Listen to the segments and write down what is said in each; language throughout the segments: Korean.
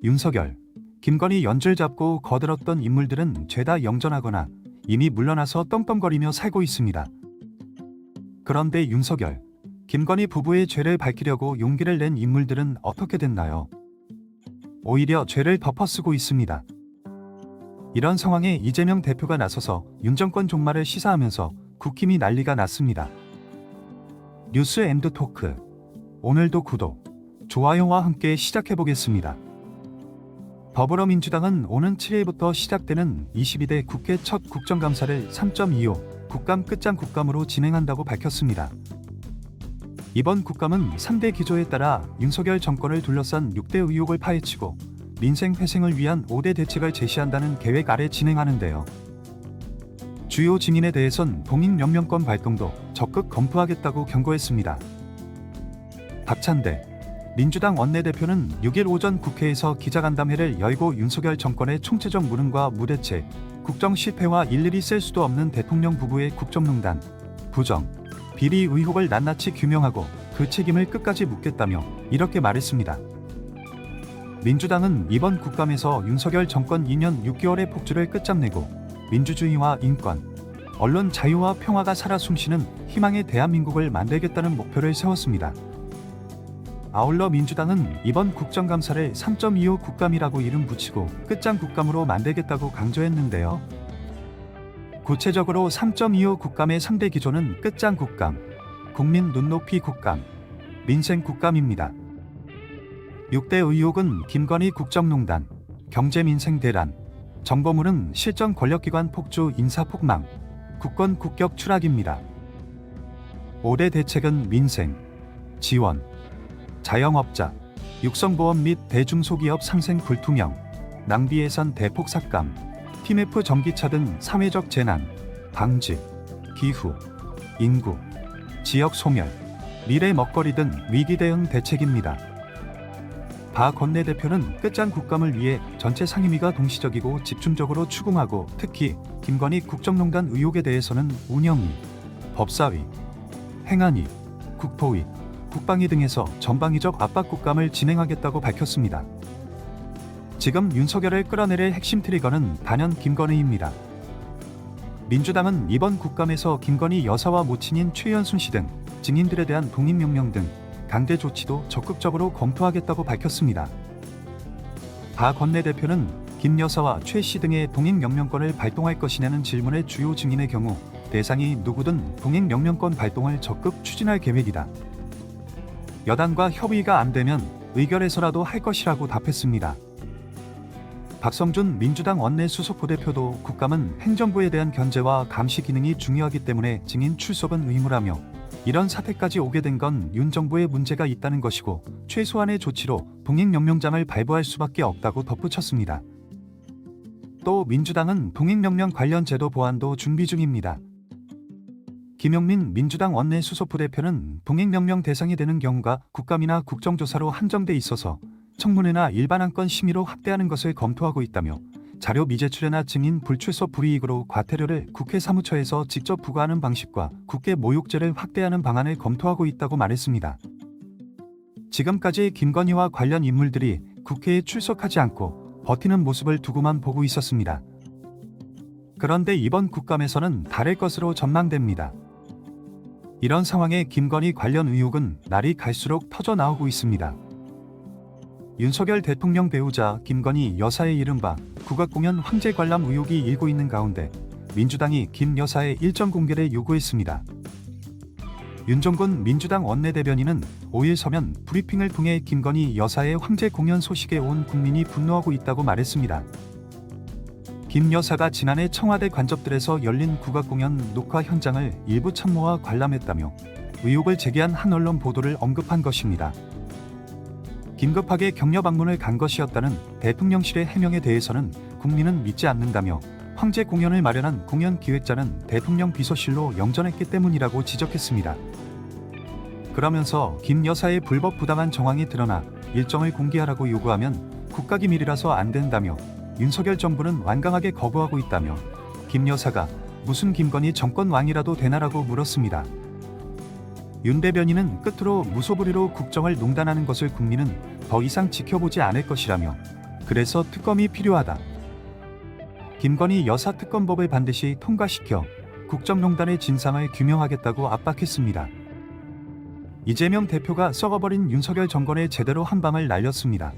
윤석열, 김건희 연줄 잡고 거들었던 인물들은 죄다 영전하거나 이미 물러나서 떵떵거리며 살고 있습니다. 그런데 윤석열, 김건희 부부의 죄를 밝히려고 용기를 낸 인물들은 어떻게 됐나요? 오히려 죄를 덮어쓰고 있습니다. 이런 상황에 이재명 대표가 나서서 윤 정권 종말을 시사하면서 국힘이 난리가 났습니다. 뉴스 앤드 토크. 오늘도 구독, 좋아요와 함께 시작해보겠습니다. 더불어민주당은 오는 7일부터 시작되는 22대 국회 첫 국정감사를 3.25 국감 끝장 국감으로 진행한다고 밝혔습니다. 이번 국감은 3대 기조에 따라 윤석열 정권을 둘러싼 6대 의혹을 파헤치고 민생 회생을 위한 5대 대책을 제시한다는 계획 아래 진행하는데요. 주요 증인에 대해선 동익명령권 발동도 적극 검토하겠다고 경고했습니다. 박찬대 민주당 원내대표는 6일 오전 국회에서 기자간담회를 열고 윤석열 정권의 총체적 무능과 무대책, 국정 실패와 일일이 셀 수도 없는 대통령 부부의 국정농단, 부정, 비리 의혹을 낱낱이 규명하고 그 책임을 끝까지 묻겠다며 이렇게 말했습니다. 민주당은 이번 국감에서 윤석열 정권 2년 6개월의 폭주를 끝장내고 민주주의와 인권, 언론 자유와 평화가 살아 숨쉬는 희망의 대한민국을 만들겠다는 목표를 세웠습니다. 아울러 민주당은 이번 국정감사를 3.25 국감이라고 이름 붙이고 끝장 국감으로 만들겠다고 강조했는데요. 구체적으로 3.25 국감의 3대 기조는 끝장 국감, 국민 눈높이 국감, 민생 국감입니다. 6대 의혹은 김건희 국정농단, 경제민생 대란, 정보무능 실정 권력기관 폭주 인사폭망, 국권 국격 추락입니다. 5대 대책은 민생, 지원, 자영업자, 육성보험 및 대중소기업 상생 불투명, 낭비 예산 대폭 삭감, TMF 전기차 등 사회적 재난, 방지, 기후, 인구, 지역 소멸, 미래 먹거리 등 위기 대응 대책입니다. 박 원내대표는 끝장 국감을 위해 전체 상임위가 동시적이고 집중적으로 추궁하고 특히 김건희 국정농단 의혹에 대해서는 운영위, 법사위, 행안위, 국토위, 국방위 등에서 전방위적 압박 국감을 진행하겠다고 밝혔습니다. 지금 윤석열을 끌어내릴 핵심 트리거는 단연 김건희입니다. 민주당은 이번 국감에서 김건희 여사와 모친인 최연순 씨 등 증인들에 대한 동의명령 등 강제 조치도 적극적으로 검토하겠다고 밝혔습니다. 박 원내대표는 김 여사와 최 씨 등의 동행명령권을 발동할 것이냐는 질문의 주요 증인의 경우 대상이 누구든 동행명령권 발동을 적극 추진할 계획이다. 여당과 협의가 안 되면 의결해서라도 할 것이라고 답했습니다. 박성준 민주당 원내수석 부대표도 국감은 행정부에 대한 견제와 감시 기능이 중요하기 때문에 증인 출석은 의무라며 이런 사태까지 오게 된 건 윤 정부의 문제가 있다는 것이고 최소한의 조치로 동행명령장을 발부할 수밖에 없다고 덧붙였습니다. 또 민주당은 동행명령 관련 제도 보완도 준비 중입니다. 김용민 민주당 원내수석 부대표는 동행명령 대상이 되는 경우가 국감이나 국정조사로 한정돼 있어서 청문회나 일반 안건 심의로 확대하는 것을 검토하고 있다며 자료 미제출이나 증인 불출석 불이익으로 과태료를 국회 사무처에서 직접 부과하는 방식과 국회 모욕죄를 확대하는 방안을 검토하고 있다고 말했습니다. 지금까지 김건희와 관련 인물들이 국회에 출석하지 않고 버티는 모습을 두고만 보고 있었습니다. 그런데 이번 국감에서는 다를 것으로 전망됩니다. 이런 상황에 김건희 관련 의혹은 날이 갈수록 터져 나오고 있습니다. 윤석열 대통령 배우자 김건희 여사의 이른바 국악공연 황제 관람 의혹이 일고 있는 가운데 민주당이 김 여사의 일정 공개를 요구했습니다. 윤종근 민주당 원내대변인은 5일 서면 브리핑을 통해 김건희 여사의 황제 공연 소식에 온 국민이 분노하고 있다고 말했습니다. 김 여사가 지난해 청와대 관접들에서 열린 국악공연 녹화 현장을 일부 참모와 관람했다며 의혹을 제기한 한 언론 보도를 언급한 것입니다. 긴급하게 격려 방문을 간 것이었다는 대통령실의 해명에 대해서는 국민은 믿지 않는다며 황제 공연을 마련한 공연 기획자는 대통령 비서실로 영전했기 때문이라고 지적했습니다. 그러면서 김 여사의 불법 부당한 정황이 드러나 일정을 공개하라고 요구하면 국가기밀이라서 안 된다며 윤석열 정부는 완강하게 거부하고 있다며 김 여사가 무슨 김건희 정권 왕이라도 되나라고 물었습니다. 윤 대변인은 끝으로 무소불위로 국정을 농단하는 것을 국민은 더 이상 지켜보지 않을 것이라며 그래서 특검이 필요하다. 김건희 여사 특검법을 반드시 통과시켜 국정농단의 진상을 규명하겠다고 압박했습니다. 이재명 대표가 썩어버린 윤석열 정권에 제대로 한 방을 날렸습니다.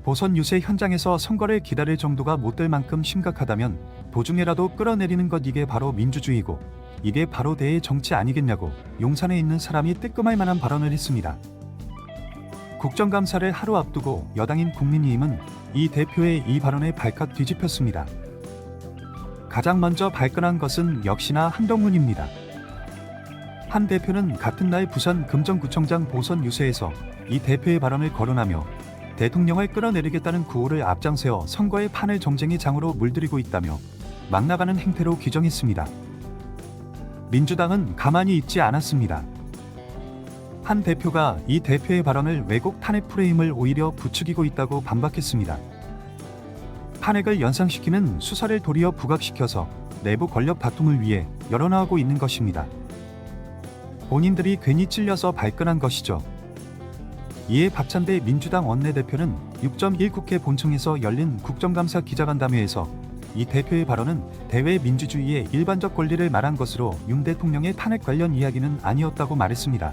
보선 유세 현장에서 선거를 기다릴 정도가 못 될 만큼 심각하다면 도중에라도 끌어내리는 것, 이게 바로 민주주의고 이게 바로 대의 정치 아니겠냐고 용산에 있는 사람이 뜨끔할 만한 발언을 했습니다. 국정감사를 하루 앞두고 여당인 국민의힘은 이 대표의 이 발언에 발칵 뒤집혔습니다. 가장 먼저 발끈한 것은 역시나 한동훈입니다. 한 대표는 같은 날 부산 금정구청장 보선 유세에서 이 대표의 발언을 거론하며 대통령을 끌어내리겠다는 구호를 앞장세워 선거의 판을 정쟁의 장으로 물들이고 있다며 막 나가는 행태로 규정했습니다. 민주당은 가만히 있지 않았습니다. 한 대표가 이 대표의 발언을 왜곡 탄핵 프레임을 오히려 부추기고 있다고 반박했습니다. 탄핵을 연상시키는 수사를 도리어 부각시켜서 내부 권력 다툼을 위해 열어나가고 있는 것입니다. 본인들이 괜히 찔려서 발끈한 것이죠. 이에 박찬대 민주당 원내대표는 6.1 국회 본청에서 열린 국정감사 기자간담회에서 이 대표의 발언은 대외 민주주의의 일반적 권리를 말한 것으로 윤 대통령의 탄핵 관련 이야기는 아니었다고 말했습니다.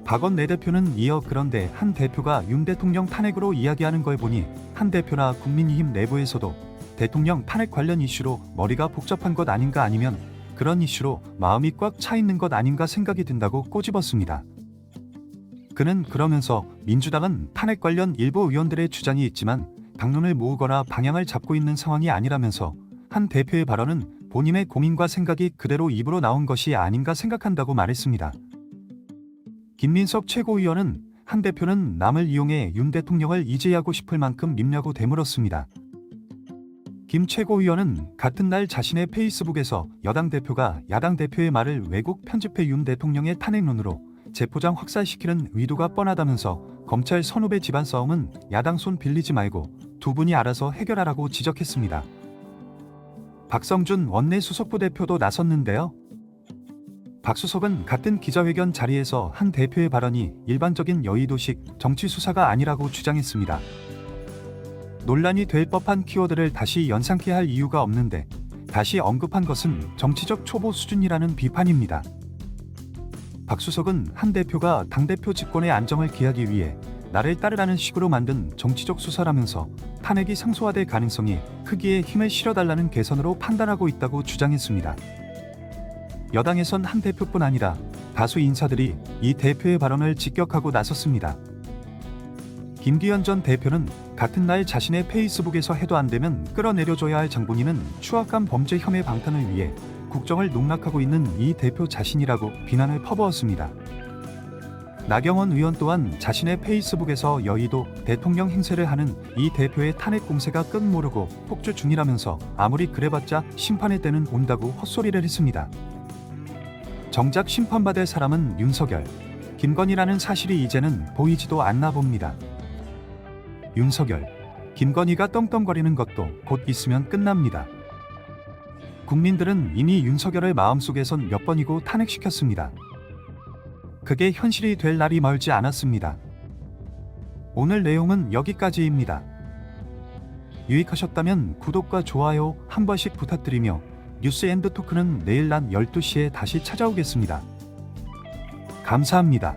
박원 내대표는 이어 그런데 한 대표가 윤 대통령 탄핵으로 이야기하는 걸 보니 한 대표나 국민의힘 내부에서도 대통령 탄핵 관련 이슈로 머리가 복잡한 것 아닌가, 아니면 그런 이슈로 마음이 꽉 차 있는 것 아닌가 생각이 든다고 꼬집었습니다. 그는 그러면서 민주당은 탄핵 관련 일부 의원들의 주장이 있지만 당론을 모으거나 방향을 잡고 있는 상황이 아니라면서 한 대표의 발언은 본인의 고민과 생각이 그대로 입으로 나온 것이 아닌가 생각한다고 말했습니다. 김민석 최고위원은 한 대표는 남을 이용해 윤 대통령을 이재하고 싶을 만큼 밉냐고 되물었습니다. 김 최고위원은 같은 날 자신의 페이스북에서 여당 대표가 야당 대표의 말을 왜곡 편집해 윤 대통령의 탄핵론으로 재포장 확산시키는 의도가 뻔하다면서 검찰 선후배 집안 싸움은 야당 손 빌리지 말고 두 분이 알아서 해결하라고 지적했습니다. 박성준 원내 수석부 대표도 나섰는데요. 박 수석은 같은 기자회견 자리에서 한 대표의 발언이 일반적인 여의도식 정치 수사가 아니라고 주장했습니다. 논란이 될 법한 키워드를 다시 연상케 할 이유가 없는데 다시 언급한 것은 정치적 초보 수준이라는 비판입니다. 박 수석은 한 대표가 당대표 직권의 안정을 기하기 위해 나를 따르라는 식으로 만든 정치적 수사라면서 탄핵이 상소화될 가능성이 크기에 힘을 실어달라는 개선으로 판단하고 있다고 주장했습니다. 여당에선 한 대표뿐 아니라 다수 인사들이 이 대표의 발언을 직격하고 나섰습니다. 김기현 전 대표는 같은 날 자신의 페이스북에서 해도 안 되면 끌어내려줘야 할 장본인은 추악한 범죄 혐의 방탄을 위해 국정을 농락하고 있는 이 대표 자신이라고 비난을 퍼부었습니다. 나경원 의원 또한 자신의 페이스북에서 여의도 대통령 행세를 하는 이 대표의 탄핵 공세가 끝 모르고 폭주 중이라면서 아무리 그래봤자 심판의 때는 온다고 헛소리를 했습니다. 정작 심판받을 사람은 윤석열, 김건희라는 사실이 이제는 보이지도 않나 봅니다. 윤석열, 김건희가 떵떵거리는 것도 곧 있으면 끝납니다. 국민들은 이미 윤석열을 마음속에선 몇 번이고 탄핵시켰습니다. 그게 현실이 될 날이 멀지 않았습니다. 오늘 내용은 여기까지입니다. 유익하셨다면 구독과 좋아요 한 번씩 부탁드리며 뉴스앤드토크는 내일 낮 12시에 다시 찾아오겠습니다. 감사합니다.